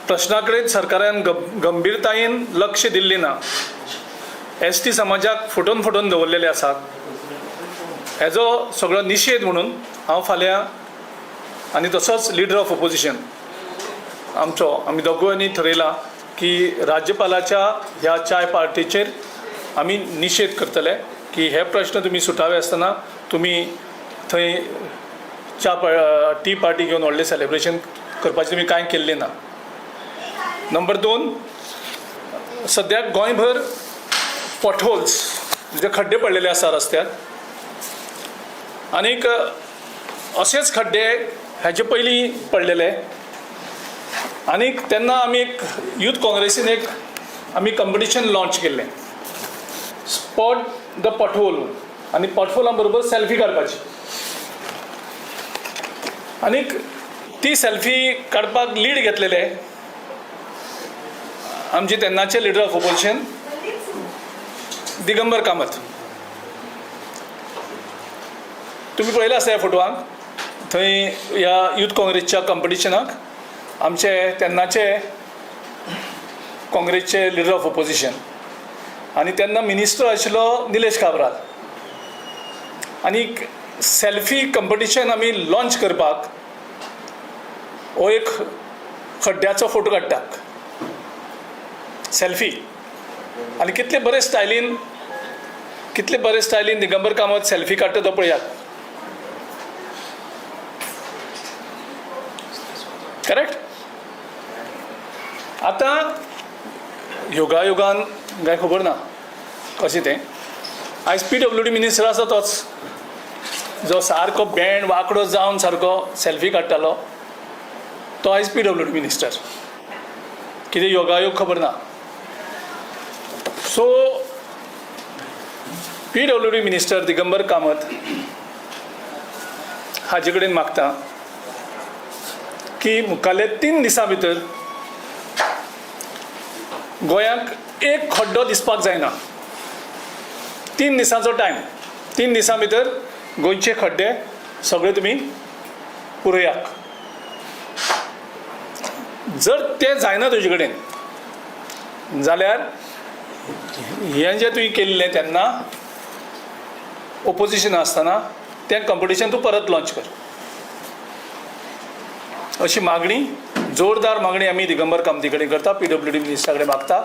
प्रश्नाकडे सरकारान गंभीरतायेन लक्ष दिल्ली ना. ST समाजाक फटोवन दवरलेले आसात. हेजो सगळो निशेध म्हणून हांव फाल्यां आनी तसोच लिडर ऑफ ऑपोजिशन आमी दोगूय ठरयलां की राज्यपालाच्या ह्या चाय पार्टीचेर आमी निशेध करतले की हे प्रश्न तुमी सुटावे आसतना तुमी थंय टी पार्टी घेवन व्हडलें सेलेब्रेशन करपाचें तुमी कांय केल्लें ना. नंबर 2, सद्याक गोंयभर पॉटहोल्स म्हणजे खड्डे पडलेले आसा रस्त्यार. आनीक अशेच खड्डे हाचे पयलीं पडलेले. आनीक तेन्ना आमी एक यूथ काँग्रेसीन आमी कंपिटिशन लॉन्च केल्लें, स्पॉट द पॉटहोल, आनी पॉटहोला बरोबर सेल्फी काडपाची. आनीक ती सेल्फी काडपाक लीड घेतलेले आमचे तेन्नाचे leader of opposition Digambar Kamat. तुम्ही पळयला आसा ह्या फोटोवाक. थंय ह्या यूथ काँग्रेसच्या कंपिटिशनाक आमचे तेन्नाचे काँग्रेसचे लिडर ऑफ ऑपोजिशन आनी तेन्ना मिनिस्टर आशिल्लो निलेश काब्राल. आनीक सेल्फी कंपिटिशन आमी लॉन्च करपाक हो एक खड्ड्याचो फोटो काडटात सेल्फी. आनी कितले बरे स्टायलीन दिगंबर कामत सेल्फी काडटा तो पळयात. करेक्ट. आतां योगायोगान काय खबर ना कशें तें. आयज PWD मिनिस्टर आसा तोच जो सारको बँड वांकडो जावन सारको सेल्फी काडटालो तो आयज PWD मिनिस्टर. कितें योगायोग खबर ना. So PWD minister Digambar Kamat हाजे कडेन मागता की मुखाल्ले 3 दिसां भितर गोंयाक एक खड्डो दिसपाक जायना. 3 दिसांचो टायम. 3 दिसां भितर गोंयचे खड्डे सगळे तुमी पुरयात. जर ते जायना तुजे कडेन जाल्यार हें जें तुवें केल्लें तेन्ना ऑपोजिशन आसतना तें कंपिटिशन तूं परत लॉन्च कर. अशी मागणी, जोरदार मागणी आमी दिगंबर कामती कडेन करता, PWD मिनिस्टरा कडेन मागता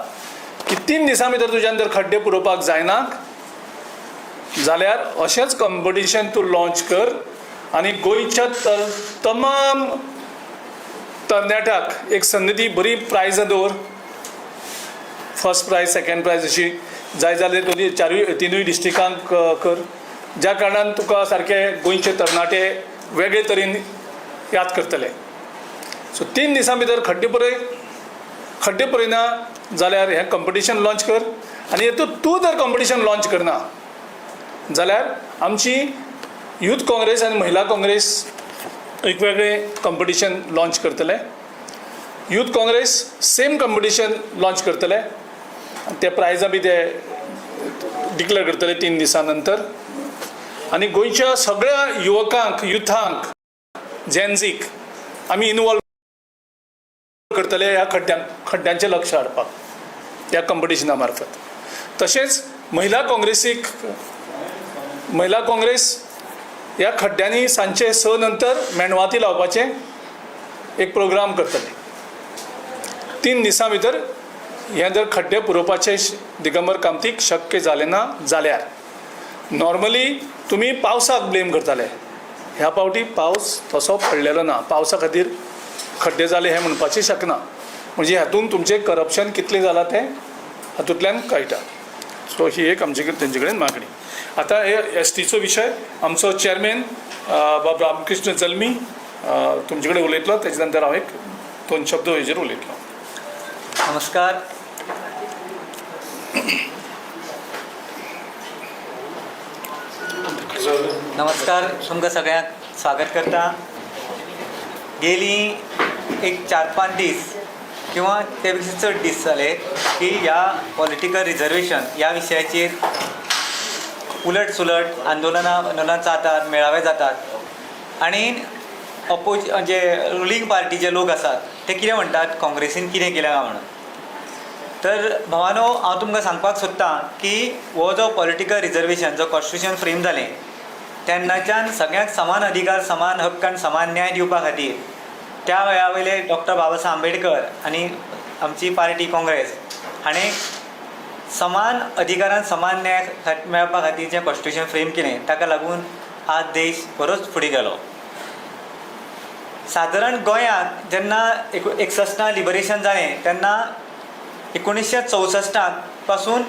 की 3 दिसां भितर तुज्यान जर खड्डे पुरोवपाक जायना जाल्यार अशेंच कंपिटिशन तूं लॉन्च कर आनी गोंयच्या तमाम तरणाट्याक एक संदी बरी प्रायजां दवर. फर्स्ट प्रायज, सेकंड प्रायज अशी जाय जाल्यार तिनूय डिस्ट्रिक्टांक कर, ज्या कारणान तुका सारके गोंयचे तरणाटे वेगळे तरेन याद करतले. सो 3 दिसां भितर खड्डे पळयना जाल्यार हें कंपिटिशन लॉन्च कर. आनी हेतूंत तूं जर कंपिटिशन लॉन्च करना जाल्यार आमची यूथ काँग्रेस आनी महिला काँग्रेस एक वेगळें कंपिटिशन लॉन्च करतले. Youth Congress same competition launch करतले. ते प्रायजां बी ते डिक्लेअर करतले 3 दिसां नंतर. आनी गोंयच्या सगळ्या युवकांक, युथांक, जेन्झीक आमी इनवॉल्व करतले ह्या खड्ड्यांचें लक्ष हाडपाक त्या कंपिटिशना मार्फत. तशेंच महिला काँग्रेस ह्या खड्ड्यांनी सांजचे 6 नंतर मेणवाती लावपाचें एक प्रोग्राम करतले. 3 दिसां भितर हें जर खड्डे पुरोवपाचें दिगंबर कामतीक शक्य जालें ना जाल्यार नॉर्मली तुमी पावसाक ब्लेम करताले. ह्या फावटी पावस तसो पडलेलो ना. पावसा खातीर खड्डे जाले हें म्हणपाचें शकना. म्हणजे हातूंत तुमचें करप्शन कितलें जालां तें हातूंतल्यान कळटा. सो ही एक आमचे तेंचे कडेन मागणी. आतां हे STचो विशय आमचो चेअरमॅन बाब रामकृष्ण जल्मी तुमचे कडेन उलयतलो. तेजे नंतर हांव 2 शब्द हेजेर उलयतलो. नमस्कार. तुमकां सगळ्यांक स्वागत करता. गेली एक 4-5 दीस किंवा ते पेक्षा चड दीस जाले की ह्या पॉलिटिकल रिजर्वेशन ह्या विशयाचेर उलट सुलट आंदोलनां जातात, मेळावे जातात. आणि म्हणजे रुलींग पार्टीचे लोक आसात ते कितें म्हणटात काँग्रेसीन कितें केलें काय म्हणून. तर भावानो, हांव तुमकां सांगपाक सोदतां की हो जो पॉलिटिकल रिजर्वेशन जो कॉन्स्टिट्यूशन फ्रेम जालें तेन्नाच्यान सगळ्यांक समान अधिकार, समान हक्क आनी समान न्याय दिवपा खातीर त्या वेळा वयले डॉक्टर बाबासाहेब आंबेडकर आनी आमची पार्टी काँग्रेस हाणें समान अधिकारान समान न्याय मेळपा खातीर जें कॉन्स्टिट्यूशन फ्रेम केलें ताका लागून आज देश बरोच फुडें गेलो. सादारण गोंयांत जेन्ना 61 लिबरेशन जालें तेन्ना 1964 पासून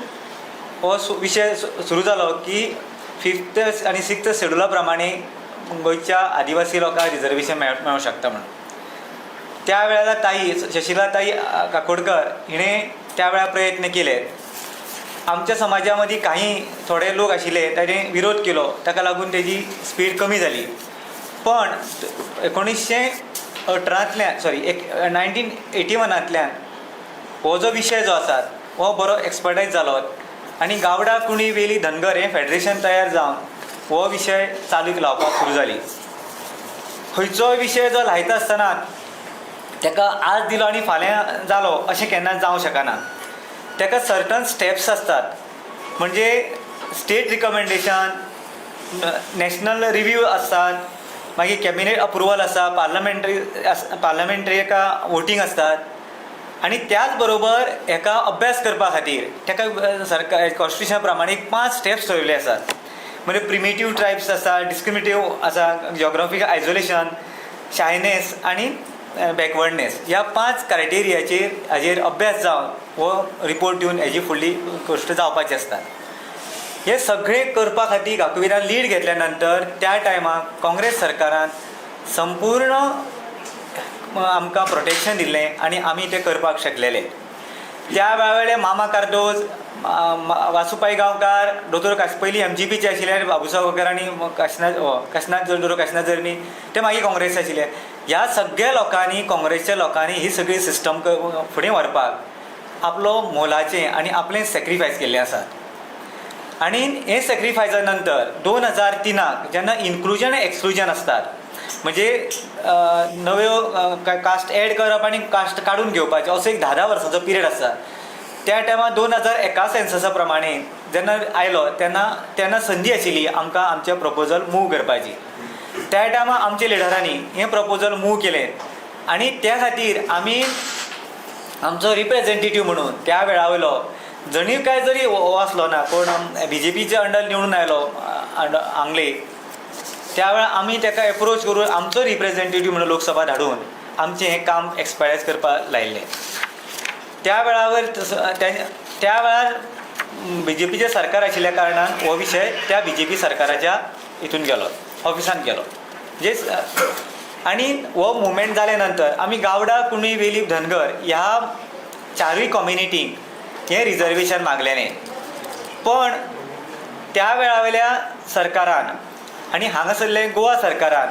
हो विशय सुरू जालो की 5th आनी 6th शेड्युला प्रमाणे गोंयच्या आदिवासी लोकांक रिजर्वेशन मेळूंक शकता म्हणून. त्या वेळेला ताई शशिलाताई काकोडकर हिणें त्या वेळा प्रयत्न केले. आमच्या समाजा मदीं काही थोडे लोक आशिल्ले ताणें विरोध केलो, ताका लागून तेजी स्पीड कमी जाली. पण 1981 हो जो विशय जो आसा हो बरो एक्सपर्टायज जालो आनी गावडा कुणी वेली धनगर हें फेडरेशन तयार जावन हो विशय चालूक लावपाक सुरू जाली. खंयचो विशय जो लायता आसतना ताका आज दिलो आनी फाल्यां जालो अशें केन्नाच जावंक शकना. ताका सर्टन स्टेप्स आसतात. म्हणजे स्टेट रिकमेंडेशन, नॅशनल रिव्यू आसतात, मागीर कॅबिनेट अप्रुवल आसा, पार्लमेंटरी एका वोटींग असतात आनी त्याच बरोबर हेका अभ्यास करपा खातीर ताका सरकार कॉन्स्टिट्यूशना प्रमाणे 5 स्टेप्स ठरयल्ले आसात. म्हणजे प्रिमेटिव्ह ट्रायब्स आसा, डिस्क्रिमिनेटिव्ह आसा, जिओग्राफिकल आयसोलेशन, शायनेस आनी बॅकवर्डनेस. ह्या 5 क्रायटेरियाचेर हाजेर अभ्यास जावन हो रिपोर्ट दिवन हेजी फुडली गोश्ट जावपाची आसता. हे सगळें करपा खातीर गांवकऱ्यान लीड घेतल्या नंतर त्या टायमाक काँग्रेस सरकारान संपूर्ण आमकां प्रोटेक्शन दिल्लें आनी आमी तें करपाक शकलेले. त्या वेळेले मामा कार्दोज, वासुबाई गांवकार, दोतोर पयलीं MGPचे आशिल्ले बाबूसाव गांवकार आनी दोतोर काशिनाथ जर्नी, ते मागीर काँग्रेस आशिल्ले. ह्या सगळ्या लोकांनी, काँग्रेसच्या लोकांनी ही सगळी सिस्टम फुडें व्हरपाक आपलो मोलाचें आनी आपलें सॅक्रिफायस केल्लें आसा. आनी हे सॅक्रिफायसा नंतर 2003 जेन्ना इन्क्लुजन आनी एक्सक्लुजन असतात, म्हणजे नव्यो कास्ट एड करप आनी कास्ट काडून घेवपाचें असो एक 10 वर्सांचो पिरियड आसा. त्या टायमार 2001 सेन्ससा प्रमाणे जेन्ना आयलो तेन्ना संदी आशिल्ली आमकां आमचें प्रपोजल मूव करपाची. त्या टायमार आमच्या लिडरांनी हें प्रपोजल मूव केलें आनी त्या खातीर आमी आमचो रिप्रेझेंटेटिव्ह म्हणून त्या वेळा वयलो जणीव काय जरी हो आसलो ना, कोण BJPच्या अंडर निवडून आयलो आंगले, त्या वेळा आमी ताका एप्रोच करून आमचो रिप्रेझेंटेटिव्ह म्हणून लोकसभा धाडून आमचें हें काम एक्सपायर्ड करपाक लायिल्लें. त्या वेळार BJPचें सरकार आशिल्ल्या कारणान हो विशय त्या BJP सरकाराच्या हितून गेलो, ऑफिसान गेलो. आनी हो मुवमेंट जाल्या नंतर आमी गावडा, कुणबी, वेली, धनगर ह्या 4 कम्युनिटींक हें रिजर्वेशन मागलेलें. पण त्या वेळा वयल्या सरकारान आनी हांगासरले गोवा सरकारान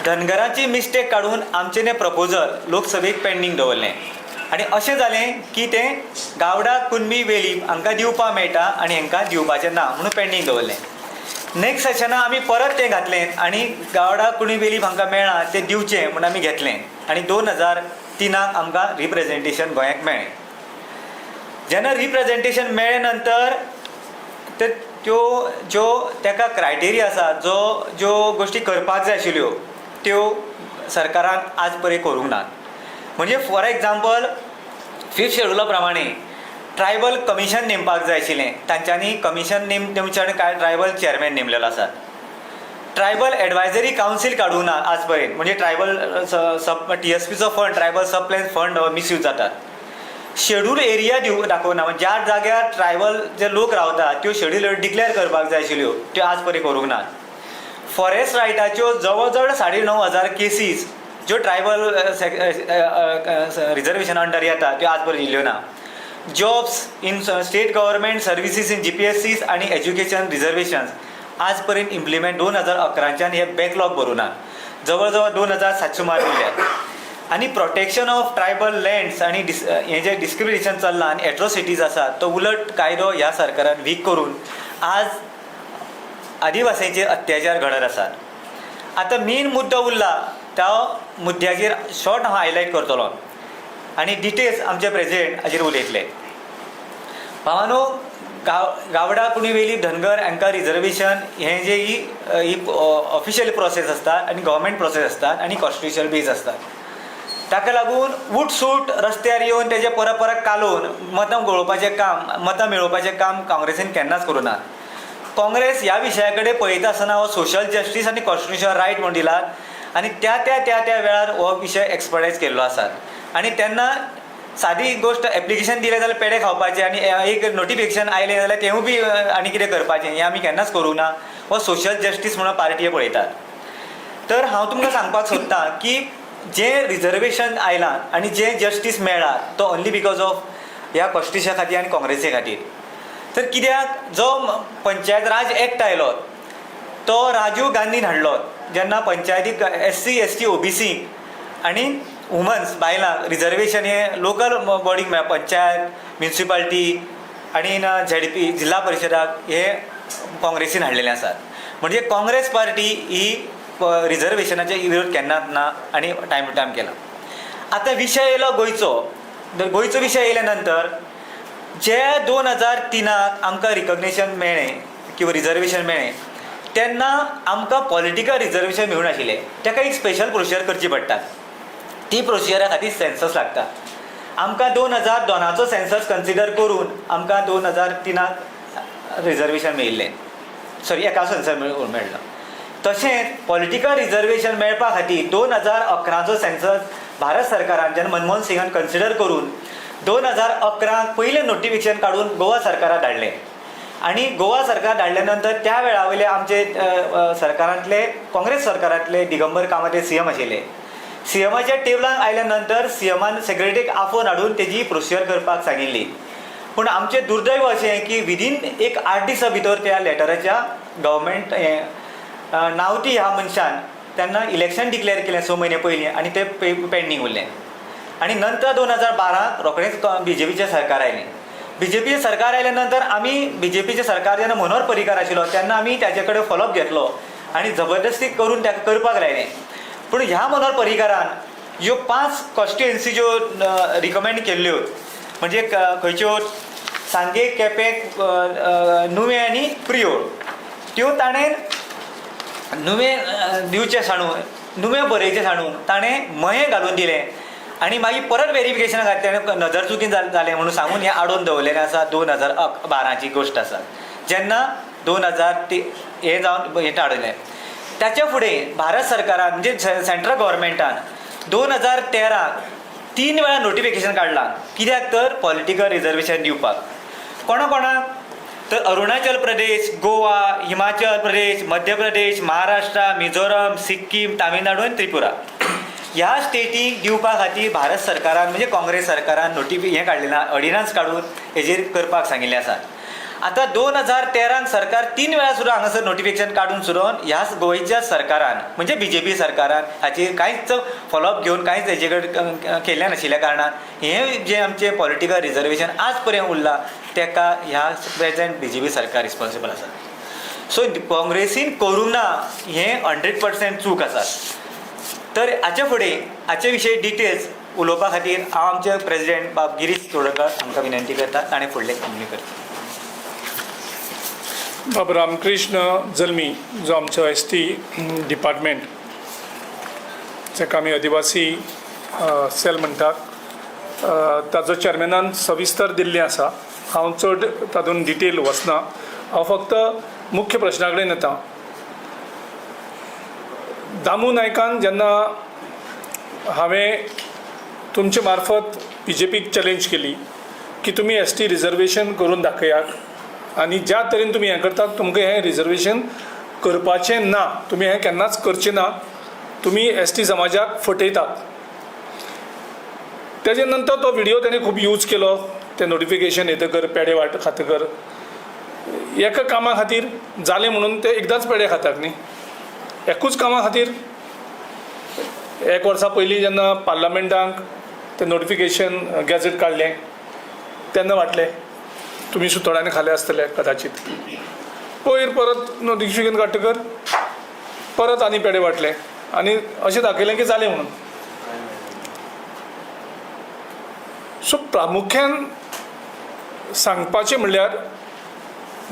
धनगरांची मिस्टेक काडून आमचें तें प्रपोजल लोकसभेक पेंडींग दवरलें. आनी अशें जालें की तें गावडा, कुणबी, वेली हांकां दिवपाक मेळटा आनी हांकां दिवपाचें ना म्हणून पेंडींग दवरलें. नेक्स्ट सेशना आमी परत तें घातलें आनी गावडा, कुणबी, वेली हांकां मेळना तें दिवचें म्हणून आमी घेतलें आनी 2003 आमकां रिप्रेझेंटेशन गोंयाक मेळ्ळें. जेन्ना रिप्रेझेंटेशन मेळ्ळे नंतर ज्यो ताका क्रायटेरिया आसा, ज्यो गोश्टी करपाक जाय आशिल्ल्यो त्यो सरकारान आज पर्यंत करूंक नात. म्हणजे फॉर एग्जाम्पल 5th शेड्युला प्रमाणे ट्रायबल कमिशन नेमपाक जाय आशिल्लें, तांच्यांनी कमिशन नेमचे कांय ट्रायबल चेअरमॅन नेमलेलो आसात. ट्रायबल एडवायझरी कावन्सील काडूंक ना आज पर्यंत. म्हणजे ट्रायबल TSPचो फंड, ट्रायबल सब प्लॅन फंड मिसयूज जातात. शेड्यूल एरिया दाखोवना, म्हणजे ज्या जाग्यार ट्रायबल जे लोक रावतात त्यो शेड्यूल डिक्लेअर करपाक जाय आशिल्ल्यो त्यो आज पर्यंत करूंक नात. फॉरेस्ट रायटाच्यो जवळ जवळ 9,500 केसीस ज्यो ट्रायबल रिजर्वेशन अंडर येता त्यो आज पर्यंत येयल्ल्यो ना. Jobs in state government services in GPSCs आनी एज्युकेशन रिजर्वेशन्स आज पर्यंत इम्प्लिमेंट 2011च्यान हे बॅकलॉग भरूना, जवळ जवळ 2,700 सुमार दिल्यात. आनी प्रोटेक्शन ऑफ ट्रायबल लँड्स आनी हें जें डिस्क्रिमिनेशन चल्लां आनी एट्रोसिटीज आसा तो उलट कायदो ह्या सरकारान वीक करून आज आदिवासींचेर अत्याचार घडत आसात. आतां मेन मुद्दो उरला त्या मुद्द्याचेर शॉर्ट हांव हायलायट करतलो आनी डिटेल्स आमचे प्रेसिडेंट हाचेर उलयतले. भावानो, गावडा कुणीवेली धनगर हांकां रिजर्वेशन हें जे ही ऑफिशियल प्रोसेस आसता आनी गव्हर्मेंट प्रोसेस आसता आनी कॉन्स्टिट्युशनल बेज आसता. ताका लागून उठसूट रस्त्यार येवन तेजे परत कालोवन मतां घोळोवपाचें काम, मतां मेळोवपाचें काम काँग्रेसीन केन्नाच करूं ना. काँग्रेस ह्या विशया कडेन पळयता आसतना हो सोशल जस्टीस आनी कॉन्स्टिट्युशनल रायट म्हूण दिला आनी त्या वेळार हो विशय एक्सपर्टायज केल्लो आसा. आनी तेन्ना सादी गोश्ट एप्लिकेशन दिलें जाल्यार पेडे खावपाचें आनी एक नोटिफिकेशन आयलें जाल्यार तेवूय बी आनी कितें करपाचें हें आमी केन्नाच करूं ना. हो सोशल जस्टीस म्हणून पार्टी पळयतात. तर हांव तुमकां सांगपाक सोदतां की जें रिजर्वेशन आयलां आनी जें जस्टीस मेळ्ळा तो ओन्ली बिकॉज ऑफ ह्या कॉन्स्टिट्युशना खातीर आनी काँग्रेसी खातीर. तर कित्याक जो पंचायत राज एक्ट आयलो तो राजीव गांधीन हाडलो जेन्ना पंचायतीक SC ST OBC आनी वुमन्स बायलांक रिजर्वेशन हें लोकल बॉडीक मेळ्ळा. पंचायत, म्युनिसिपालिटी आनी ZP जिल्हा परिशदाक हे काँग्रेसीन हाडलेले आसात. म्हणजे काँग्रेस पार्टी ही रिजर्वेशनाचे विरोध केन्नाच ना आनी टायम टू टायम केला. आतां विशय येयलो गोंयचो विशय येयल्या नंतर जे 2003 आमकां रिकग्नेशन मेळ्ळें किंवा रिजर्वेशन मेळ्ळें तेन्ना आमकां पॉलिटिकल रिजर्वेशन मेळूं नाशिल्लें. ताका एक स्पेशल प्रोसिजर करची पडटा. ती प्रोसिजरा खातीर सेन्सस लागता. आमकां 2002चो सेन्सस कन्सिडर करून आमकां 2003 रिजर्वेशन मेळिल्लें. सॉरी, एका सेन्सस मेळ्ळो. तशेंच पॉलिटिकल रिजर्वेशन मेळपा खातीर 2011चो सेन्सस भारत सरकारान जेन्ना मनमोहन सिंगान कन्सिडर करून 2011 पयलें नोटिफिकेशन काडून गोवा सरकाराक धाडलें. आनी गोवा सरकार धाडल्या नंतर त्या वेळा वयले आमचे सरकारांतले काँग्रेस सरकारांतले दिगंबर कामत CM आशिल्ले. CMच्या टेबलान आयल्या नंतर CMन सेक्रेटरीक आफोवन हाडून तेजी प्रोसिजर करपाक सांगिल्ली. पूण आमचें दुर्दैव अशें की विदीन एक 8 दिसां भितर त्या लेटराच्या गव्हर्मेंट नावती ह्या मनशान तेन्ना इलेक्शन डिक्लेअर केलें 6 म्हयने पयलीं आनी तें पेंडींग उरलें. आनी नंतर 2012 रोखडेंच BJPचें सरकार आयलें. BJPचें सरकार आयल्या नंतर आमी BJPचें सरकार जेन्ना मनोहर पर्रीकार आशिल्लो तेन्ना आमी ताचे कडेन फॉलोअप घेतलो आनी जबरदस्ती करून ताका करपाक लायलें. पूण ह्या मनोहर पर्रीकारान ह्यो 5 कॉन्स्टिट्युएन्सी ज्यो रिकमेंड केल्ल्यो म्हणजे खंयच्यो सांगे, केपें, नुवें आनी प्रियोळ त्यो ताणें नुवें दिवचें सांडून नुवें बरयचें सांडून ताणें मयें घालून दिलें आनी मागीर परत व्हेरिफिकेशना खातीर ताणें नजर चुकीन जालें म्हणून सांगून हें आडोवन दवरलेलें आसा. 2012ची गोश्ट आसा जेन्ना 2000 हें जावन हें हाडलें. ताचे फुडें भारत सरकारान म्हणजे सेंट्रल गव्हर्मेंटान 2013 3 वेळा नोटिफिकेशन काडलां. कित्याक तर पॉलिटिकल रिजर्वेशन दिवपाक कोणाक तर अरुणाचल प्रदेश, गोवा, हिमाचल प्रदेश, मध्य प्रदेश, महाराष्ट्र, मिझोराम, सिक्कीम, तामिळनाडू आनी त्रिपुरा ह्या स्टेटीक दिवपा खातीर भारत सरकारान म्हणजे काँग्रेस सरकारान हें काडलें ऑर्डिनन्स काडून हेजेर करपाक सांगिल्लें आसा. आतां 2013 सरकार 3 वेळा सुद्दां हांगासर नोटिफिकेशन काडून सुद्दां ह्या गोंयच्या सरकारान म्हणजे BJP सरकारान हाचेर कांयच फॉलोअप घेवन कांयच हेजे कडेन केल्लें नाशिल्ल्या कारणान हें जें आमचें पॉलिटिकल रिजर्वेशन आज पर्यंत उरलां तेका ह्या प्रेझेंट BJP सरकार रिस्पॉन्सिबल आसा. सो काँग्रेसीन करूंक ना हें 100% चूक आसा. तर हाचे फुडें हाचे विशयी डिटेल्स उलोवपा खातीर हांव आमचे प्रेसिडेंट बाब गिरीश चोडकर हांकां विनंती करता ताणें फुडलें कंटिन्यू करता. बाब रामकृष्ण जल्मी जो आमचो ST डिपार्टमेंट जाका आमी आदिवासी सेल म्हणटात ताजो चेअरमॅनान सविस्तर दिल्लें आसा. हांव चड तातूंत डिटेल वचना. हांव फक्त मुख्य प्रश्ना कडेन येता. दामू नायकान जेन्ना हांवें तुमचे मार्फत BJPक चॅलेंज केली की तुमी ST रिजर्वेशन करून दाखयात आनी ज्या तरेन तुमी हें करतात तुमकां हें रिजर्वेशन करपाचें ना, तुमी हें केन्नाच करचें ना, तुमी ST समाजाक फटयतात. तेजे नंतर तो व्हिडिओ ताणें खूब यूज केलो. तें नोटिफिकेशन येतकर पेडे खातकर एका कामा खातीर जालें म्हणून ते एकदांच पेडे खातात न्ही. एकूच कामा खातीर 1 वर्सा पयलीं जेन्ना पार्लमेंटाक तें नोटिफिकेशन गॅझेट काडलें तेन्ना वाटलें तुमी सुतोड्यान खाले आसतले कदाचित. पयर परत नोटिफिकेशन काडटकर परत आनी पेडे वाटले. आनी अशें दाखयलें की जालें म्हणून. सो प्रामुख्यान सांगपाचें म्हणल्यार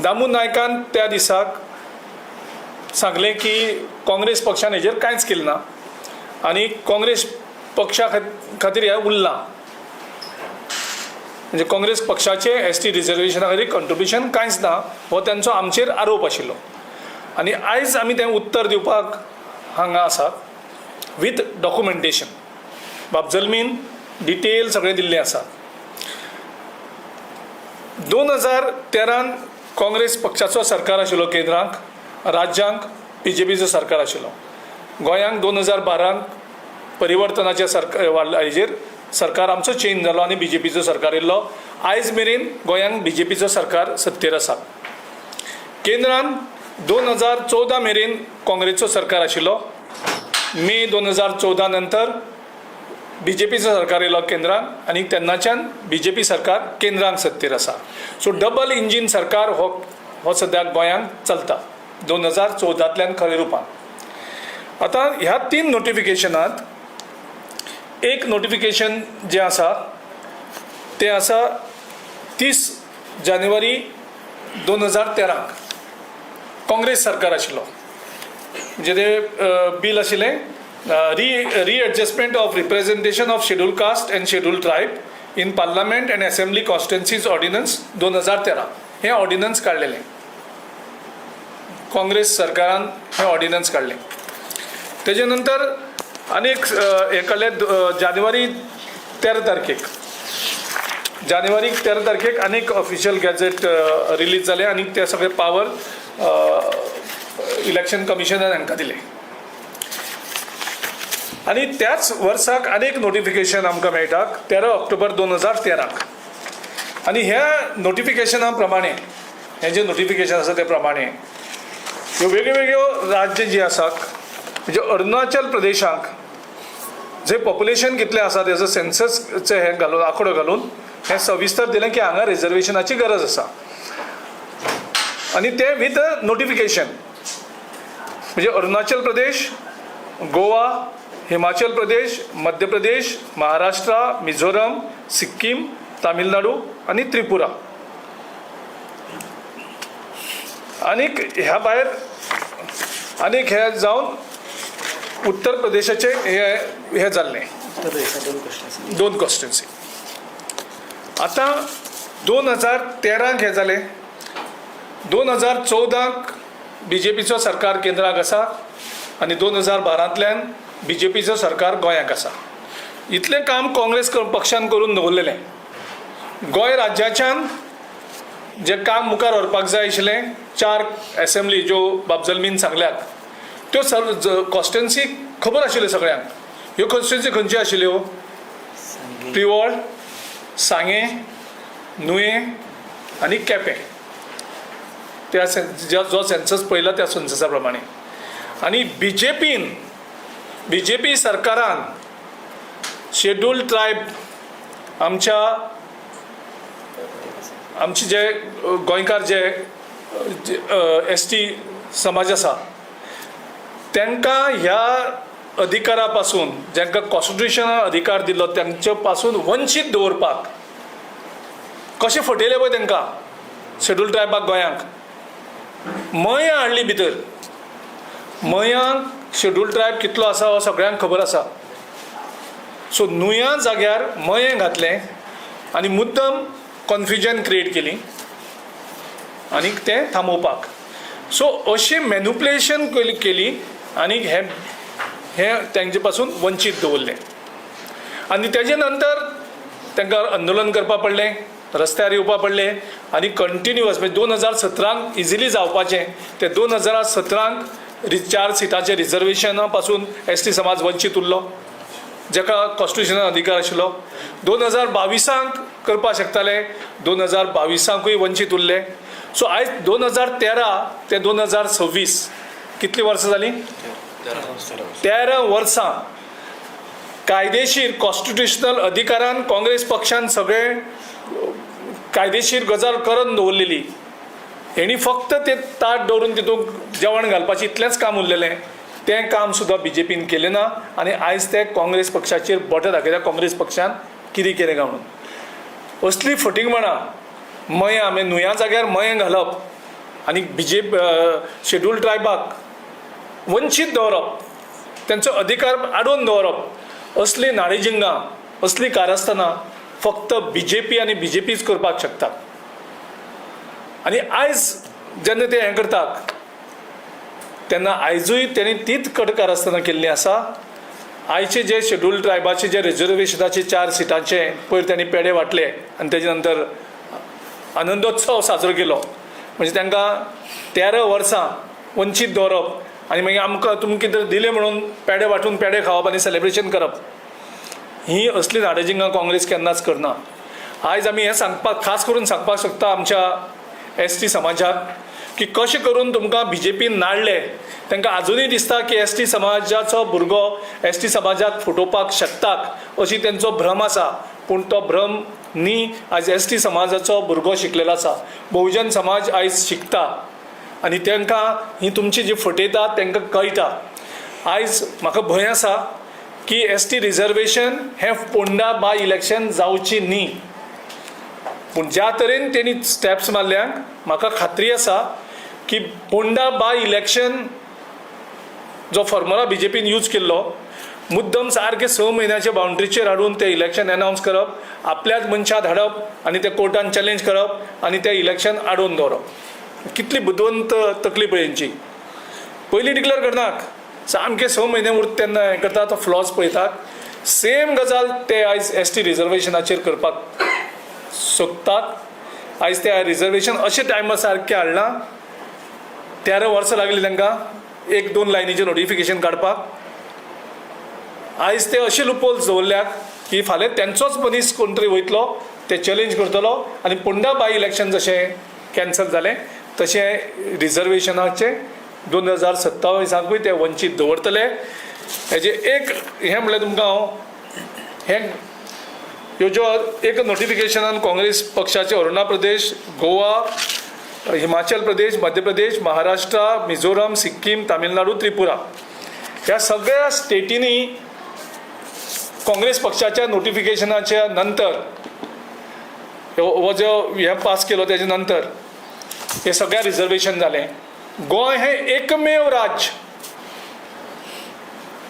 दामू नायकान त्या दिसाक सांगलें की काँग्रेस पक्षान हेजेर कांयच केलें ना आनी काँग्रेस पक्षा खातीर हें उरलां. म्हणजे काँग्रेस पक्षाचें ST रिजर्वेशना खातीर कंट्रिब्युशन कांयच ना हो तांचो आमचेर आरोप आशिल्लो. आनी आयज आमी तें उत्तर दिवपाक हांगा आसात विथ डॉक्युमेंटेशन. बाबजल्मीन डिटेल सगळें दिल्लें आसा. 2013 काँग्रेस पक्षाचो सरकार आशिल्लो केंद्रांक, राज्यांक BJPचो सरकार आशिल्लो. गोंयांक 2012 परिवर्तनाच्या हेजेर सरकार आमचो चेंज जालो आनी BJPचो सरकार येयल्लो. आयज मेरेन गोंयांक BJPचो सरकार सत्तेर आसा. केंद्रान 2014 मेरेन काँग्रेसचो सरकार आशिल्लो. मे 2014 नंतर BJPचो सरकार येयलो केंद्रांत आनी तेन्नाच्यान BJP सरकार केंद्रांक सत्तेर आसा. सो डबल इंजीन सरकार हो सद्याक गोंयांक चलता 2014तल्यान खऱ्या रुपान. आतां ह्या 3 नोटिफिकेशनांत एक नोटिफिकेशन जें आसा तें आसा 30 जानेवारी 2013 काँग्रेस सरकार आशिल्लो. म्हणजे तें बील आशिल्लें readjustment of representation of schedule caste and schedule tribe in parliament and assembly constituencies ordinance 2013 हें ऑर्डिनन्स काडलेलें. काँग्रेस सरकारान हें ऑर्डिनन्स काडलें. तेजे नंतर आनीक हें काडलें जानेवारी 13 तारखेक आनीक ऑफिशियल गॅजेट रिलीज जालें आनी ते सगळे पावर इलेक्शन कमिशनान हांकां दिलें. आनी त्याच वर्साक आनीक नोटिफिकेशन आमकां मेळटा 13 ऑक्टोबर 2013. आनी ह्या नोटिफिकेशना प्रमाणे हें जें नोटिफिकेशन आसा ते प्रमाणे ह्यो वेगळ्यो राज्य जीं आसात म्हणजे अरुणाचल प्रदेशाक जे पॉप्युलेशन कितलें आसा तेजो सेन्ससचे हें घालून आंकडो घालून हें सविस्तर दिलें की हांगा रिजर्वेशनाची गरज आसा. आनी तें विथ नोटिफिकेशन म्हणजे अरुणाचल प्रदेश, गोवा, हिमाचल प्रदेश, मध्य प्रदेश, महाराष्ट्र, मिझोराम, सिक्कीम, तामिळनाडू आनी त्रिपुरा. आनीक ह्या भायर आनीक हे जावन उत्तर प्रदेशाचे हे जाल्लें 2 कॉन्स्टिट्युएन्सी. आतां 2013 हें जालें. 2014 BJPचो सरकार केंद्राक आसा आनी 2012तल्यान BJPचो सरकार गोंयांक आसा. इतलें काम काँग्रेस पक्षान करून दवरलेलें. गोंय राज्याच्यान जें काम मुखार व्हरपाक जाय आशिल्लें 4 असेंब्ली ज्यो बाबजल्मीन सांगल्यात त्यो कॉन्स्टिट्युएन्सी खबर आशिल्ल्यो सगळ्यांक. ह्यो कॉन्स्टिट्युएन्सी खंयच्यो आशिल्ल्यो? प्रिवॉळ, सांगे, नुये आनी केपें. त्या जो सेन्सस पळयला त्या सेन्ससा प्रमाणे. आनी BJP सरकारान शेड्यूल ट्रायब आमचे जे गोंयकार जे ST समाज आसा तांकां ह्या अधिकारा पासून जांकां कॉन्स्टिट्युशनान अधिकार दिल्लो तांचे पासून वंचीत दवरपाक कशें फटयलें पळय तांकां शेड्यूल ट्रायबाक गोंयांक. मयां हाडली भितर. मयांक शेड्यूल ट्रायब कितलो आसा हो सगळ्यांक खबर आसा. सो नुया जाग्यार मयें घातलें आनी मुद्दम कन्फ्युजन क्रिएट केली आनी तें थांबोवपाक. सो अशी मॅन्युप्युलेशन केली आनी हें तेंचे पासून वंचीत दवरलें. आनी तेजे नंतर तांकां आंदोलन करपाक पडलें, रस्त्यार येवपाक पडलें आनी कंटिन्युअस म्हणजे 2017 इजिली जावपाचें तें 2017 4 सिटांचें रिजर्वेशना पासून ST समाज वंचीत उरलो जाका कॉन्स्टिट्युशनान अधिकार आशिल्लो. 2022 करपाक शकताले, 2022कूय वंचीत उरले. सो आयज 2013 ते 2026 कितलीं वर्सां जालीं? 13 वर्सां कायदेशीर कॉन्स्टिट्युशनल अधिकारान काँग्रेस पक्षान सगळे कायदेशीर गजाल करून दवरलेली. हेणी फक्त ते ताट दवरून तितून जेवण घालपाचें इतलेंच काम उरलेलें. तें काम सुद्दां BJPन केलें ना आनी आयज ते काँग्रेस पक्षाचेर बोटां दाखयता काँग्रेस पक्षान कितें केलें काय म्हणून. असली फटींगपणां मयां आमी न्हंया जाग्यार मयें घालप आनी शेड्यूल ट्रायबाक वंचीत दवरप, तांचो अधिकार आडोवन दवरप, असली नाडीजिंगां असली कारस्थानां फक्त BJP आनी BJPच करपाक शकता. आनी आयज जेन्ना ते हें करतात तेन्ना आयजूय तेणी तीच कारस्थानां केल्ली आसा. आयचे जे शेड्यूल ट्रायबाचे जे रिजर्वेशनाचे 4 सिटांचे पयर तेणी पेडे वाटले आनी तेजे नंतर आनंदोत्सव साजरो केलो. म्हणजे तांकां 13 वर्सां वंचीत दवरप आनी मागीर आमकां तुमकां कितें दिलें म्हणून पेडे वांटून पेडे खावप आनी सेलेब्रेशन करप, ही असली नाडजिंगां काँग्रेस केन्नाच करना. आयज आमी हें सांगपाक खास करून सांगपाक शकता आमच्या ST समाजाक की कशें करून तुमकां BJPन नाडले. तांकां आजुनूय दिसता की ST समाजाचो भुरगो ST समाजाक फटोवपाक शकतात अशी तेंचो भ्रम आसा, पूण तो भ्रम न्ही. आयज ST समाजाचो भुरगो शिकलेलो आसा, बहुजन समाज आयज शिकता आनी तांकां ही तुमची जी फटयतात तांकां कळटा. आयज म्हाका भंय आसा की ST रिजर्वेशन हें पोंडा बाय इलेक्शन जावची न्ही, पूण ज्या तरेन तेणी स्टेप्स मारल्यांक म्हाका खात्री आसा की पोंडा बाय इलेक्शन जो फॉर्मुला BJPन यूज केल्लो मुद्दम सारके 6 म्हयन्याच्या बाउंड्रीचेर हाडून ते इलेक्शन अनावन्स करप, आपल्याच मनशाक धाडप आनी ते कोर्टान चॅलेंज करप आनी ते इलेक्शन आडोवन दवरप. कितली बुदवंत तकली पळय. पयलीं डिक्लेअर करनाक, सामके 6 म्हयने उरता तेन्ना हें करता, तो फ्लॉज पळयतात. सेम गजाल ते आयज ST रिजर्वेशनाचेर करपाक सोदतात. आयज ते रिजर्वेशन अशें टायमार सारकें हाडना. 13 वर्सां लागली तांकां 1-2 लायनीचें नोटिफिकेशन काडपाक. आयज ते अशे लुपोल्स दवरल्यात की फाल्यां तेंचोच मनीस कोण तरी वयतलो, ते चॅलेंज करतलो आनी पोंडा बाय इलेक्शन जशें कॅन्सल जालें तशें रिजर्वेशनाचे 2027 ते वंचीत दवरतले. हेजे एक हें म्हणलें तुमकां हांव, हें ह्यो ज्यो एक नोटिफिकेशनान काँग्रेस पक्षाचे अरुणाचल प्रदेश, गोवा, हिमाचल प्रदेश, मध्य प्रदेश, महाराष्ट्र, मिझोराम, सिक्कीम, तामिळनाडू, त्रिपुरा ह्या सगळ्या स्टेटींनी काँग्रेस पक्षाच्या नोटिफिकेशनाच्या नंतर हो जो हें पास केलो तेजे नंतर हे सगळ्या रिजर्वेशन जालें. गोंय हें एकमेव राज्य,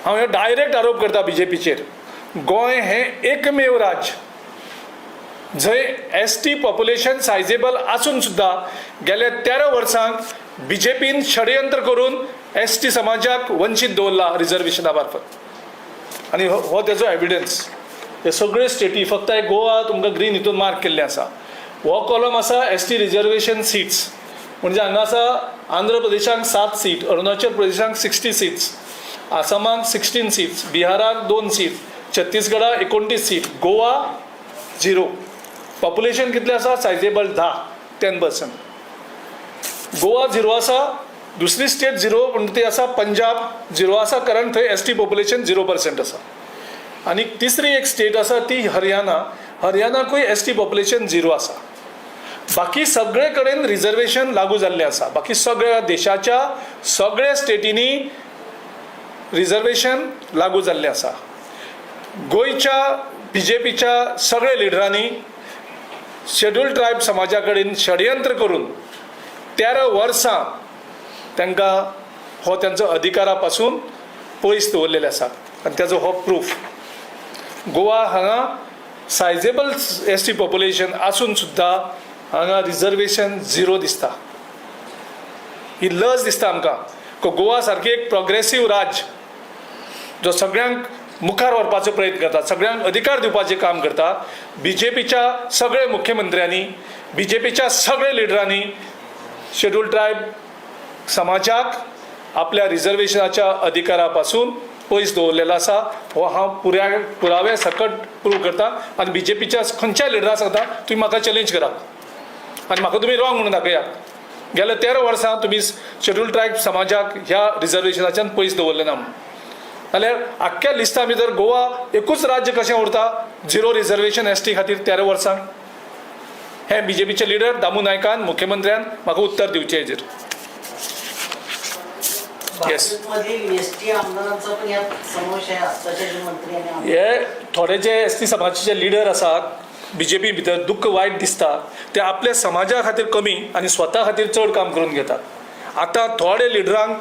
हांव हे डायरेक्ट आरोप करता BJPचेर, गोंय हें एकमेव राज्य जंय ST पॉप्युलेशन सायजेबल आसून सुद्दां गेल्या 13 वर्सांक BJPन षडयंत्र करून ST समाजाक वंचीत दवरला रिजर्वेशना मार्फत. आनी हो तेजो एविडन्स. हे सगळे स्टेटी, फक्त एक गोवा तुमकां ग्रीन हितून मार्क केल्लें आसा. हो कॉलम आसा ST रिजर्वेशन सीट्स, म्हणजे हांगा आसा आंध्र प्रदेशाक 7 सीट, अरुणाचल प्रदेशाक 60 सीट्स, आसामाक 16 सीट्स, बिहाराक 2 सीट, छत्तीसगडाक 29 सीट, गोवा 0. पॉप्युलेशन कितलें आसा सायजेबल 10% गोवा 0 आसा. दुसरी स्टेट 0 म्हणटा ती आसा पंजाब 0 आसा, कारण थंय ST पॉप्युलेशन 0% आसा. आनी तिसरी एक स्टेट आसा ती हरियाणाकूय ST पॉप्युलेशन 0 आसा. बाकी सगळे कडेन रिजर्वेशन लागू जाल्लें आसा. बाकी सगळ्या देशाच्या सगळ्या स्टेटींनी रिजर्वेशन लागू जाल्लें आसा. गोंयच्या BJPच्या सगळ्या लिडरांनी शेड्यूल ट्रायब समाजा कडेन षडयंत्र करून 13 वर्सां तांकां हो त्यांचो अधिकारा पासून पयस दवरलेले आसा. आनी तेजो हो प्रूफ. गोवा हांगा सायजेबल ST पॉप्युलेशन आसून सुद्दां हांगा रिजर्वेशन 0 दिसता. ही लज दिसता आमकां. गोवा सारकी एक प्रोग्रेसीव राज्य जो सगळ्यांक मुखार व्हरपाचो प्रयत्न करता, सगळ्यांक अधिकार दिवपाचें काम करता. BJPच्या सगळे मुख्यमंत्र्यांनी, BJPच्या सगळे लिडरांनी शेड्यूल ट्रायब समाजाक आपल्या रिजर्वेशनाच्या अधिकारा पासून पयस दवरलेलो आसा. हो हांव पुरावे सकट प्रूव करता. आनी BJPच्या खंयच्याय लिडराक सांगता, तुमी म्हाका चॅलेंज करात आनी म्हाका तुमी रॉंग म्हणून दाखयात. गेल्या 13 वर्सां तुमी शेड्यूल ट्रायब समाजाक ह्या रिजर्वेशनाच्यान पयस दवरलें ना म्हणून. जाल्यार आख्ख्या लिस्टा भितर गोवा एकूच राज्य कशें उरता 0 रिजर्वेशन ST खातीर 13 वर्सांक. हे BJPचे लिडर दामू नायकान, मुख्यमंत्र्यान म्हाका उत्तर दिवचें हेजेर. भाजपमधील एसटी आमदारांचा पण यात समावेश आहे आत्ताचे जे मंत्री आणि आमदार. हे थोडे जे एस टी समाजाचे लिडर आसात BJP भितर दुःख वायट दिसता ते आपल्या समाजा खातीर कमी आणि स्वता खातीर चड काम करून घेतात. आतां थोडे लिडरांक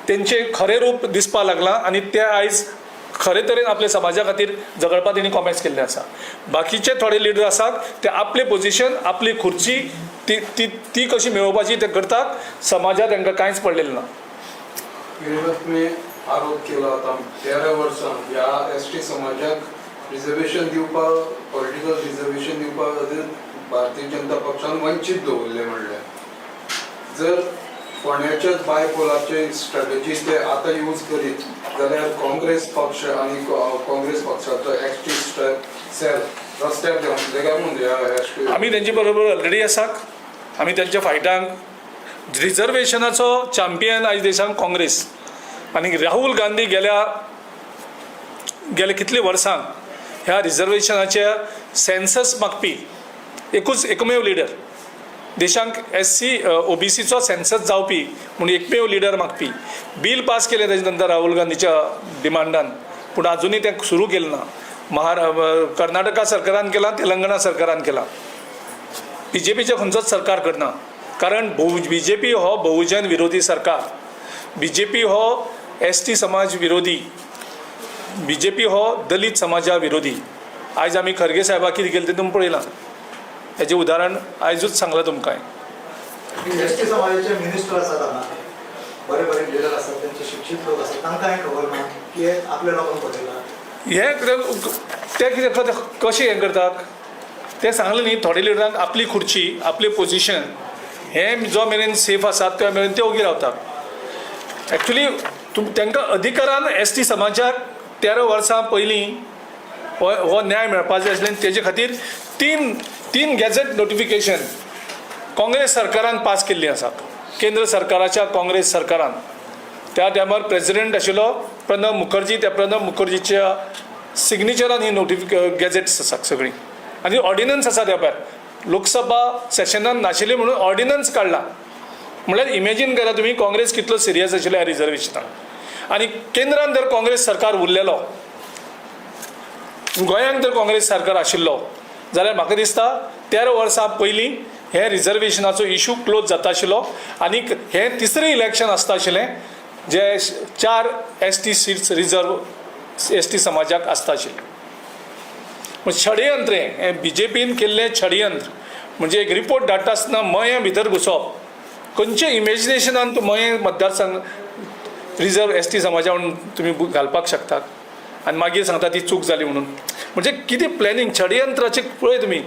तेंचे खरें रूप दिसपा लागलां आणि ते आयज खरे तरेन आपल्या समाजा खातीर झगडपा तेणी कॉमेंट्स केल्ले आसा. बाकीचे थोडे लिडर आसात ते आपले पोझिशन आपली खुर्ची ती ती ती कशी मेळोवपाची ते करतात. समाजात तांकां कांयच पडलेलें ना. तुम्ही आरोप केला होता 13 वर्सां ह्या एसटी समाजाक रिजर्वेशन दिवपाक पॉलिटिकल रिजर्वेशन दिवपाक भारतीय जनता पक्षान वंचीत दवरले म्हणले. जर फोंड्याच्याच बायपोलाचे स्ट्रॅटेजी ते आतां यूज करीत जाल्यार काँग्रेस पक्ष आणि काँग्रेस पक्षाचो एसटी सेल रस्त्यार देवन देगा म्हणजे आमी तेंचे बरोबर ऑलरेडी आसात. आमी तेंच्या फायटांक रिजर्वेशनाचो चॅम्पियन आयज देशांत काँग्रेस आनी राहुल गांधी गेले कितले वर्सां ह्या रिजर्वेशनाच्या सेन्सस मागपी एकमेव लिडर देशांक SC OBCचो सेन्सस जावपी म्हणून एकमेव लिडर मागपी बील पास केलें तेजे नंतर राहुल गांधीच्या डिमांडान. पूण आजुनूय तें सुरू केलें ना. कर्नाटका सरकारान केलां, तेलंगणा सरकारान केलां. BJPचें खंयचोच सरकार करना. कारण BJP हो बहुजन विरोधी सरकार. BJP हो ST समाज विरोधी. BJP हो दलित समाजा विरोधी. आयज आमी खरगे साहेबाक कितें केलें तें तुमी पळयलां. हेजें उदाहरण आयजूच सांगलां तुमकां. एसटी समाजाचे मिनिस्टर आसात हांगा बरे बरे लिडर आसात त्यांचे शिक्षित लोक आसात तांकां हें खबर ना की आपल्या लोकांक पळयला ते कितें कशें हें करतात तें सांगलें न्ही. थोडे लिडरांक आपली खुर्ची आपली पोझिशन हें जो मेरेन सेफ आसात त्या मेरेन ते ओगी रावतात. एक्चुली तांकां अधिकारान ST समाजाक 13 वर्सां पयलीं हो न्याय मेळपा जाय आसलें. तेजे खातीर तीन गॅझेट नोटिफिकेशन काँग्रेस सरकारान पास केल्लीं आसात. केंद्र सरकाराच्या काँग्रेस सरकारान त्या टायमार प्रेसिडेंट आशिल्लो प्रणब मुखर्जी. त्या प्रणब मुखर्जीच्या सिग्नेचरान ही गॅझेट्स आसात सगळीं. आनी ऑर्डिनन्स आसा त्या भायर लोकसभा सेशनान नाशिल्ली म्हणून ऑर्डिनन्स काडला. म्हळ्यार इमॅजीन करा तुमी काँग्रेस कितलो सिरियस आशिल्लो ह्या रिजर्वेशनाक. आनी केंद्रान जर काँग्रेस सरकार उरलेलो गोंयांत जर काँग्रेस सरकार आशिल्लो जाल्यार म्हाका दिसता 13 वर्सां पयलीं हे रिजर्वेशनाचो इशू क्लोज जाता आशिल्लो. आनी हें तिसरें इलेक्शन आसता आशिल्लें जे 4 ST सीट्स रिजर्व ST समाजाक आसता आशिल्लें. षडयंत्र हें BJPन केल्लें षडयंत्र म्हणजे एक रिपोर्ट धाडटा आसतना मये भितर घुसप. खंयचे इमॅजिनेशनान तूं मये मतदारसंघ रिजर्व ST समाजा म्हणून तुमी घालपाक शकतात आनी मागीर सांगता ती चूक जाली म्हणून. म्हणजे कितें प्लॅनिंग षडयंत्राचें पळय तुमी.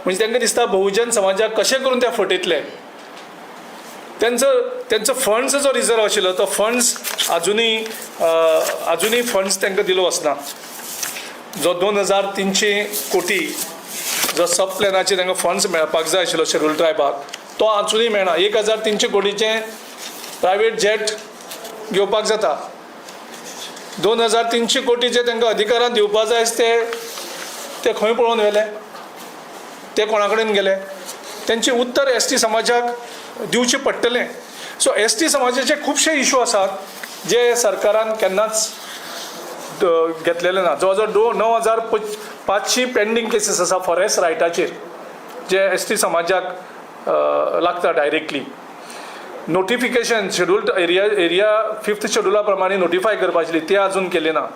म्हणजे तांकां दिसता बहुजन समाजाक कशें करून ते फटयतले. त्यांचो फंड्स जो रिजर्व आशिल्लो तो फंड्स अजुनूय फंड्स तांकां दिलो वचना. जो 2300 कोटी जो सब प्लॅनाचे तांकां फंड्स मेळपाक जाय आशिल्लो शेड्यूल ट्रायबाक तो अजुनूय मेळना. 1300 कोटीचे प्रायवेट जेट घेवपाक जाता. 2300 कोटीचे तांकां अधिकारान दिवपा जाय ते खंय पळोवन व्हेले. ते कोणा कडेन गेले. तेंचे उत्तर ST समाजाक दिवचें पडटलें. सो ST समाजाचे खुबशे इशू आसात जे सरकारान केन्नाच घेतलेले ना. जवळ जवळ 9500 पेंडींग केसीस आसा फॉरेस्ट रायटाचेर जे ST समाजाक लागता directly. Notification scheduled area 5th शेड्युला प्रमाणे नोटिफाय करपाची ते अजून केले ना.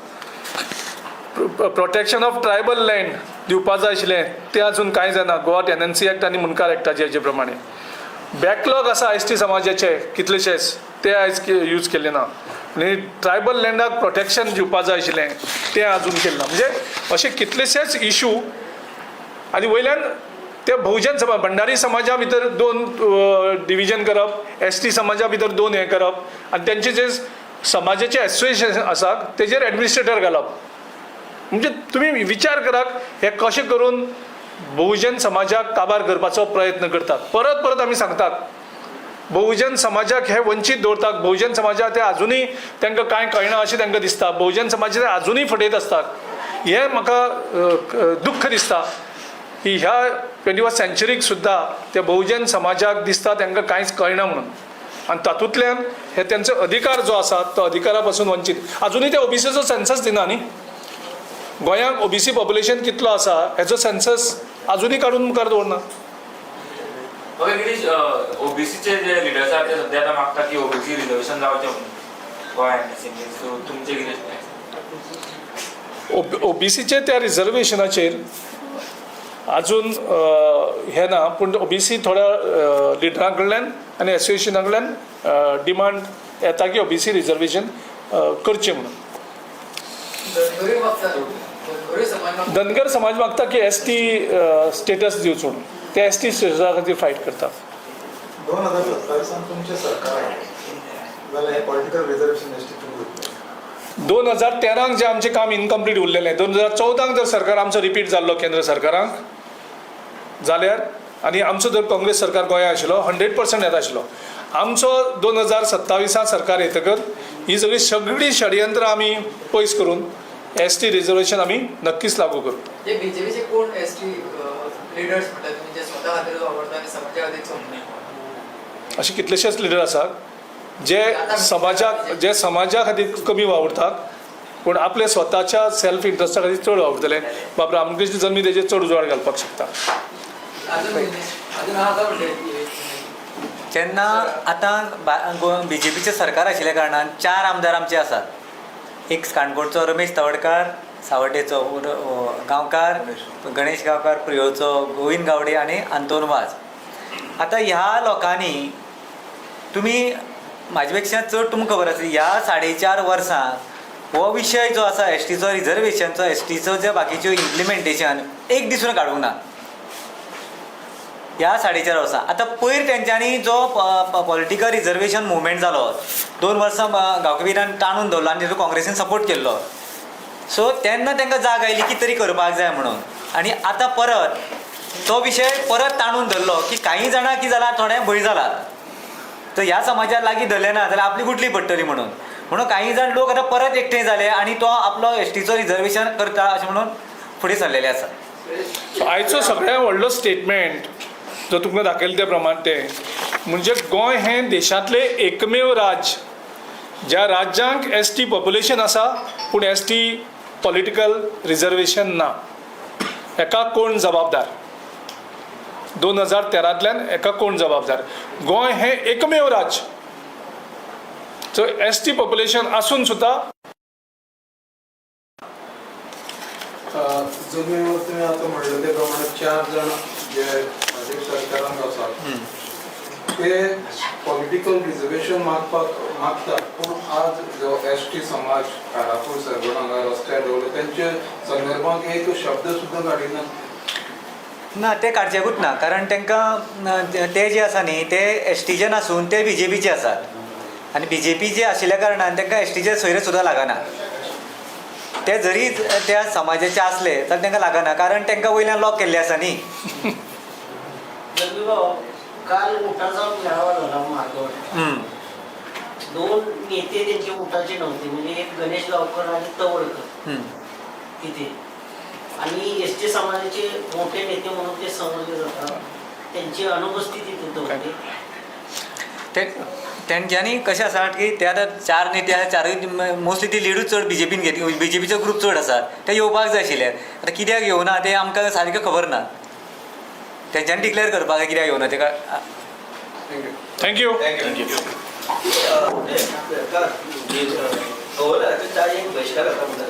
प्रोटेक्शन ऑफ ट्रायबल लँड दिवपा जाय आशिल्लें तें अजून कांय जायना. गोवा टेनन्सी एक्ट आनी मुनकार एक्टाचे हेजे प्रमाणे बॅकलॉग आसा ST समाजाचे कितलेशेच ते आयज यूज केले ना. आनी ट्रायबल लँडाक प्रोटेक्शन दिवपा जाय आशिल्लें तें अजून केलें ना. म्हणजे अशे कितलेशेच इशू. आनी वयल्यान ते बहुजन समाज भंडारी समाजा भितर 2 डिविजन करप ST समाजा भितर 2 हें करप आनी तेंचे जे समाजाचे एसोसिएशन आसा तेजेर एडमिनिस्ट्रेटर घालप. म्हणजे तुमी विचार करात हे कशें करून बहुजन समाजाक काबार करपाचो प्रयत्न करतात. परत आमी सांगतात बहुजन समाजाक हे वंचीत दवरतात. बहुजन समाजाक ते अजुनूय तांकां कांय कळना अशें तांकां दिसता. बहुजन समाज ते अजुनूय फटयत आसतात. हें म्हाका दुख्ख दिसता की ह्या 21st सेंचुरीक सुद्दां ते बहुजन समाजाक दिसता तांकां कांयच कळना म्हणून. आणि तातूंतल्यान हे त्यांचो अधिकार जो आसा तो अधिकारा पासून वंचीत. अजुनूय ते ओबीसीचो सेन्सस दिना न्ही. गोंयांत ओबीसी पॉप्युलेशन कितलो आसा हेचो सेन्सस अजुनूय काडून मुखार दवरना. ओके गिरीश, ओबीसीचे जे लिडर्स आहात ते सध्या आतां मागता की ओबीसी रिजर्वेशन जावचें म्हणून गोंयांत. सो तुमचें कितें? ओबीसीचे त्या रिजर्वेशनाचेर अजून हे ना, पूण ओबीसी थोड्या लिडरां कडल्यान आनी एसोसिएशना कडल्यान डिमांड येता की ओबीसी रिजर्वेशन करचें म्हणून. धनगर समाज मागता की एसटी स्टेटस दिवचो म्हणून. ते एसटी स्टेटसा खातीर फायट करता. 2027 तुमचे सरकार आहे जाल्यार हे पॉलिटिकल रिजर्वेशन एसटी तुम्ही 2013 जे आमचें काम इनकम्प्लीट उरलेलें, 2014 जर सरकार आमचो रिपीट जाल्लो केंद्र सरकारांक जाल्यार, आनी आमचो जर काँग्रेस सरकार गोंयांत आशिल्लो 100% येता आशिल्लो. आमचो 2027 सरकार येतकर ही सगळी षडयंत्रां आमी पयस करून एसटी रिजर्वेशन आमी नक्कीच लागू करू. जे बीजेपीचे कोण एसटी लिडर्स म्हणतात म्हणजे स्वतः खातीर वापरता आनी समाजा खातीर चोमना, असे कितलेशेच लिडर आसात जे समाजा खातीर कमी वावुरतात पूण आपले स्वताच्या सेल्फ इंट्रस्टा खातीर चड वावुरतले. बाब रामकृष्ण जल्मी तेजेर चड उजवाड घालपाक शकता. अजून आहा म्हणजे जेन्ना आतां बीजेपीचें सरकार आशिल्ल्या कारणान 4 आमदार आमचे आसात. एक काणकोणचो रमेश तवडकार, सावड्डेचो गांवकार, गणेश गांवकार, प्रियोचो गोविंद गावडे आनी आंतोन वाज. आतां ह्या लोकांनी तुमी म्हाजे पेक्षा चड तुमकां खबर आसा ह्या 4.5 वर्सांत हो विशय जो आसा एसटीचो रिजर्वेशनचो, एसटीचो जे बाकीच्यो इम्प्लिमेंटेशन एक दीस सुद्दां काडूंक ना ह्या 4.5 वर्सां. आतां पयर तेंच्यांनी जो पॉलिटिकल रिजर्वेशन मुवमेंट जालो 2 वर्सां गांवकरीरान ताणून दवरलो आनी तेजो काँग्रेसीन सपोर्ट केल्लो. सो तेन्ना तांकां जाग आयली की तरी करपाक जाय म्हणून. आनी आतां परत तो विशय परत ताणून धरलो की काही जाणां कितें जालां थोडे भंय जालात. तर ह्या समाजा लागीं धरलें ना जाल्यार आपली गुटली पडटली म्हणून काही जाण लोक आतां परत एकठांय जाले आनी तो आपलो एसटीचो रिजर्वेशन करता अशें म्हणून फुडें सरलेले आसा. आयचो सगळ्यात व्हडलो स्टेटमेंट जो तुमकां दाखयले त्या प्रमाण तें म्हणजे गोंय हें देशांतलें एकमेव राज्य ज्या राज्यांक एसटी पॉप्युलेशन आसा पूण एसटी पॉलिटिकल रिजर्वेशन ना. हेका कोण जबाबदार? 2013तल्यान हेका कोण जबाबदार? गोंय हें एकमेव राज्य जो एसटी पॉप्युलेशन आसून सुद्दां जमिनीवर तुम्ही आता म्हणलं ते प्रमाणे 4 जण जे सरकारांक आसात ते पॉलिटिकल रिजर्वेशन मागतात पूण आज जो एसटी समाज कारापूर सरवण हांगा रस्त्यार दवरले त्यांचे संदर्भांत एक शब्द सुद्दां काडिनात. ना ते काडचेकूच ना कारण तांकां ते जे आसा न्ही ते एसटीचे नासून ते बीजेपीचे आसात आनी बीजेपी जे आशिल्ल्या कारणान तांकां एसटीचे सोयरे सुद्दां लागना. ते जरी त्या समाजाचे असले तर तांकां लागना कारण तांकां वयल्यान लॉक केल्ले आसा न्ही. काल उठाचा मेळावा झाला मार्गावर. 2 नेते त्यांचे उठाचे नव्हते म्हणजे एक गणेश गावकर आणि तवडकर तिथे आणि एसटी समाजाचे मोठे नेते म्हणून ते समजले जातात. त्यांची अनुपस्थिती तिथे होती. तेंच्यांनी कशें आसा की ते आतां 4 नेते आसा 4 मोस्टली ती लिडूच चड बीजेपीन घेतली बीजेपीचो ग्रूप चड आसा ते येवपाक जाय आशिल्ले. आतां कित्याक येवना ते आमकां सारकें खबर ना. तेंच्यांनी डिक्लेअर करपाक जाय कित्याक येवना तेका. थँक्यू. सरकार बहिष्कार करता म्हणटा